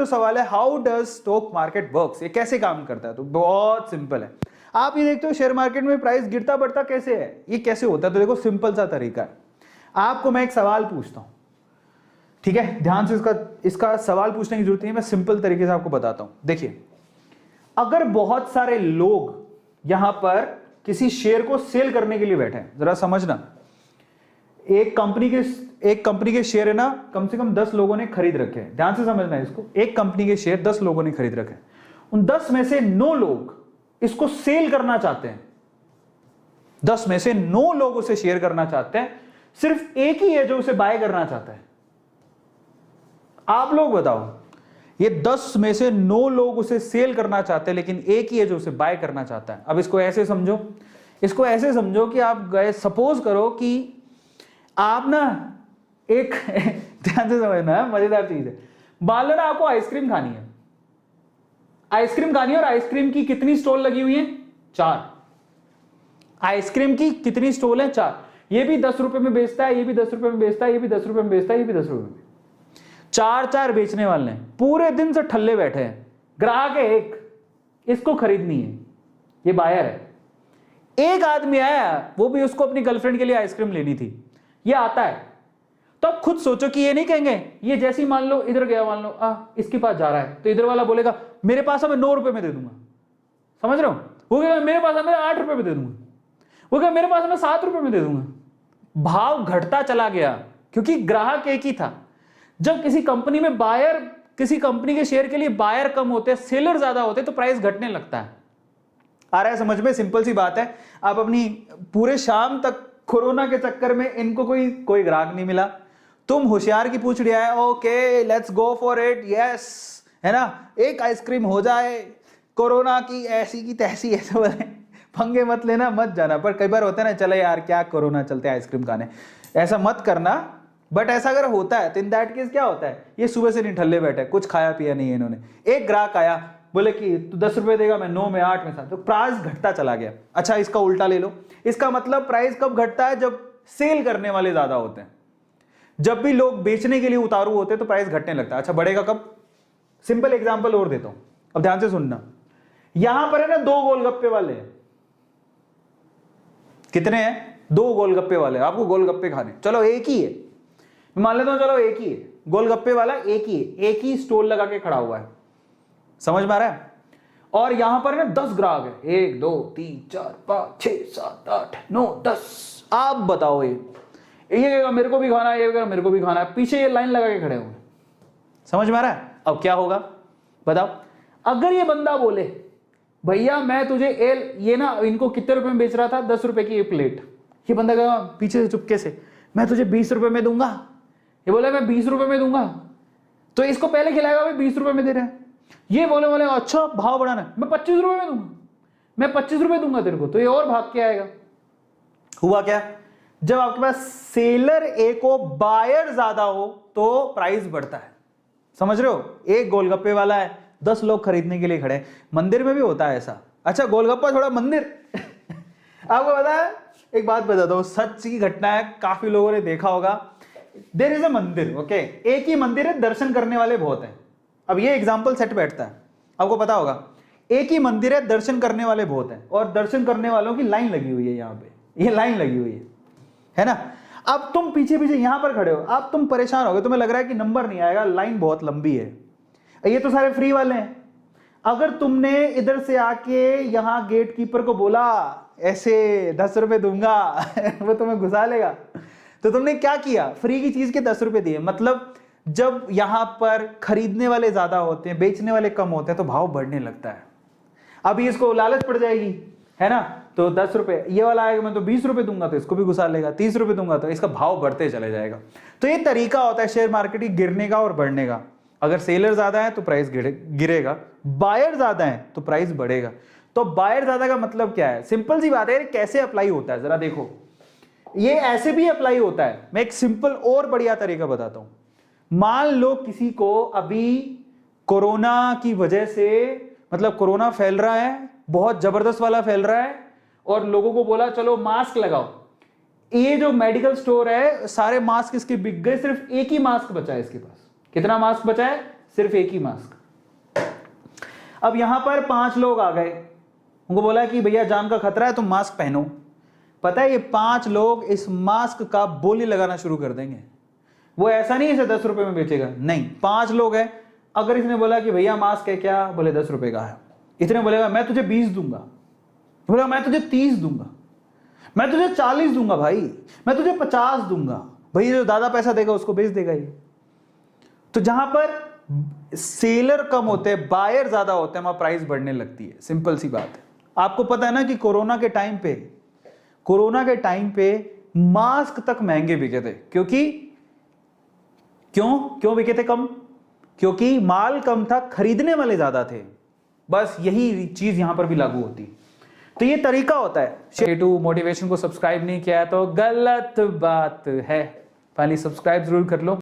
जो सवाल है how does stock market works, ये कैसे काम करता है, तो बहुत सिंपल है। आप ये देखते हो शेयर मार्केट में प्राइस गिरता बढ़ता कैसे है, ये कैसे होता है, तो देखो सिंपल सा तरीका है। आपको मैं एक सवाल पूछता हूं, ठीक है, ध्यान से इसका सवाल पूछने की जरूरत नहीं है, मैं सिंपल तरीके से आपको बताता हूं। देखिए, अगर बहुत सारे लोग यहां पर किसी शेयर को सेल करने के लिए बैठे हैं, जरा समझना, एक कंपनी के शेयर है ना, कम से कम 10 लोगों ने खरीद रखे हैं, ध्यान से समझना है इसको। एक कंपनी के शेयर 10 लोगों ने खरीद रखे हैं, उन 10 में से 9 लोग इसको सेल करना चाहते हैं, 10 में से 9 लोग उसे शेयर करना चाहते हैं, सिर्फ एक ही है जो उसे बाय करना चाहता है। आप लोग बताओ, ये 10 में से 9 लोग उसे सेल करना चाहते हैं, लेकिन एक ही है जो उसे बाय करना चाहता है। अब इसको ऐसे समझो, कि आप गए, सपोज करो कि आप ना एक ध्यान से समझना है, मजेदार चीज है, मान लो ना आपको आइसक्रीम खानी है, और आइसक्रीम की कितनी स्टॉल लगी हुई है, 4। आइसक्रीम की कितनी स्टॉल है, 4। ये भी 10 रुपए में बेचता है, ये भी 10 रुपए में बेचता है, ये भी 10 रुपए में बेचता है, ये भी 10 रुपए में। 4 बेचने वाले हैं, पूरे दिन से ठल्ले बैठे हैं, ग्राहक है एक, इसको खरीदनी है, ये बायर है। एक आदमी आया, वो भी उसको अपनी गर्लफ्रेंड के लिए आइसक्रीम लेनी थी, ये आता है, तो आप खुद सोचो कि ये नहीं कहेंगे, ये जैसे ही मान लो इधर गया, मान लो इसके पास जा रहा है, तो इधर वाला बोलेगा मेरे पास मैं 9 रुपए में दे दूंगा, समझ रहे हो, वो कहेगा मेरे पास मैं 8 रुपए में दे दूंगा, वो कहेगा मेरे पास मैं 7 रुपए में दे दूंगा। भाव घटता चला गया, क्योंकि ग्राहक एक ही था। जब किसी कंपनी में बायर, किसी कंपनी के शेयर के लिए बायर कम होते हैं, सेलर ज्यादा होते हैं, तो प्राइस घटने लगता है। आ रहा है समझ में, सिंपल सी बात है। आप अपनी पूरे शाम तक कोरोना के चक्कर में इनको कोई ग्राहक नहीं मिला, तुम होशियार की पूछ लिया है, okay let's go for it, yes, है ना, एक आइसक्रीम हो जाए, कोरोना की ऐसी की तैसी, ऐसे बोले, पंगे मत लेना, मत जाना। पर कई बार होता है ना, चले यार क्या कोरोना चलते आइसक्रीम खाने, ऐसा मत करना। बट ऐसा अगर होता है तो इन दैट केस क्या होता है, ये सुबह से नहीं ठल्ले बैठे, कुछ खाया पिया नहीं है इन्होंने। एक ग्राहक आया, बोले कि तू 10 रुपए देगा, मैं 9 में 8 में 7, तो प्राइस घटता चला गया। अच्छा, इसका उल्टा ले लो, इसका मतलब प्राइस कब घटता है, जब सेल करने वाले ज्यादा होते हैं, जब भी लोग बेचने के लिए उतारू होते हैं तो प्राइस घटने लगता है। अच्छा, बढ़ेगा कब, सिंपल एग्जांपल और देता हूं, अब ध्यान से सुनना। यहां पर है ना 2 गोलगप्पे वाले हैं, कितने हैं, 2 गोलगप्पे वाले, आपको गोलगप्पे खाने, चलो एक ही है, मान लेता हूं, चलो एक ही है, गोलगप्पे वाला एक ही है, एक ही स्टॉल लगा के खड़ा हुआ है, समझ में आ रहा है। और यहां पर ना 10 ग्राहक है, 1 2 3 4 5 6 7 8 9 10। आप बताओ, ये कहेगा मेरे को भी खाना है, ये कहेगा मेरे को भी खाना है, पीछे ये लाइन लगा के खड़े हुए, समझ में आ रहा है। अब क्या होगा बताओ, अगर ये बंदा बोले भैया मैं तुझे ये ना, इनको कितने रुपए में बेच रहा था, 10 रुपए की एक प्लेट, ये बंदा कहेगा पीछे से चुपके से, मैं तुझे 20 रुपए में दूंगा, ये बोले मैं 20 रुपए में दूंगा, तो इसको पहले खिलाएगा भाई 20 रुपए में दे रहे हैं, ये बोले अच्छा भाव बढ़ाना, मैं 25 रुपए में दूंगा, मैं 25 रुपए दूंगा तेरे को, तो ये और भाग के आएगा। हुआ क्या, जब आपके पास सेलर एक हो, बायर ज्यादा हो, तो प्राइस बढ़ता है, समझ रहे हो। एक गोलगप्पे वाला है, 10 लोग खरीदने के लिए खड़े, मंदिर में भी होता है ऐसा। अच्छा, गोलगप्पा छोड़ा मंदिर आपको पता है, एक बात बताता हूं, सच की घटना है, काफी लोगों ने देखा होगा। देयर इज अ मंदिर, ओके, एक ही मंदिर है, दर्शन करने वाले बहुत हैं। अब ये एग्जाम्पल सेट बैठता है, आपको पता होगा, एक ही मंदिर है, दर्शन करने वाले बहुत हैं, और दर्शन करने वालों की लाइन लगी हुई है, यहाँ पे ये लाइन लगी हुई है ना। अब तुम पीछे पीछे यहां पर खड़े हो, अब तुम परेशान हो गए, तुम्हें लग रहा है कि नंबर नहीं आएगा, लाइन बहुत लंबी है, ये तो सारे फ्री वाले हैं। अगर तुमने इधर से आके यहां गेट कीपर को बोला ऐसे 10 रुपए दूंगा वो तुम्हें घुसा लेगा, तो तुमने क्या किया, फ्री की चीज के 10 रुपए दिए। मतलब जब यहां पर खरीदने वाले ज्यादा होते हैं, बेचने वाले कम होते हैं, तो भाव बढ़ने लगता है। अभी इसको लालच पड़ जाएगी, है ना, तो 10 रुपए, ये वाला आएगा मैं तो 20 रुपए दूंगा, तो इसको भी घुसा लेगा, 30 रुपए दूंगा, तो इसका भाव बढ़ते चले जाएगा। तो ये तरीका होता है शेयर मार्केट की गिरने का और बढ़ने का। अगर सेलर ज्यादा है तो प्राइस गिरेगा, बायर ज्यादा है तो प्राइस बढ़ेगा। तो बायर ज्यादा का मतलब क्या है, सिंपल सी बात है, कैसे अप्लाई होता है जरा देखो। ये ऐसे भी अप्लाई होता है, मैं एक सिंपल और बढ़िया तरीका बताता हूं। मान लो किसी को अभी कोरोना की वजह से, मतलब कोरोना फैल रहा है, बहुत जबरदस्त वाला फैल रहा है, और लोगों को बोला चलो मास्क लगाओ। ये जो मेडिकल स्टोर है, सारे मास्क इसके बिक गए, सिर्फ एक ही मास्क बचा है इसके पास। कितना मास्क बचा है, सिर्फ एक ही मास्क। अब यहां पर 5 लोग आ गए, उनको बोला कि भैया जान का खतरा है, तुम मास्क पहनो। पता है ये 5 लोग इस मास्क का बोली लगाना शुरू कर देंगे। वो ऐसा नहीं इसे 10 रुपए में बेचेगा, नहीं, 5 लोग हैं। अगर इसने बोला कि भैया मास्क है क्या, बोले 10 रुपए का है, इतने बोलेगा मैं तुझे 20 दूंगा, बोलेगा मैं तुझे 30 दूंगा, मैं तुझे 40 दूंगा भाई, मैं तुझे 50 दूंगा। भाई जो ज्यादा पैसा देगा उसको बेच देगा ये। तो जहां पर सेलर कम होते हैं, बायर ज्यादा होते हैं, वहां प्राइस बढ़ने लगती है। सिंपल सी बात है। आपको पता है ना कि कोरोना के टाइम पे मास्क तक महंगे बिके थे, क्योंकि क्यों बिके थे कम? क्योंकि माल कम था, खरीदने वाले ज्यादा थे। बस यही चीज यहां पर भी लागू होती है। तो ये तरीका होता है। टू मोटिवेशन को सब्सक्राइब नहीं किया है तो गलत बात है, पहले सब्सक्राइब जरूर कर लो।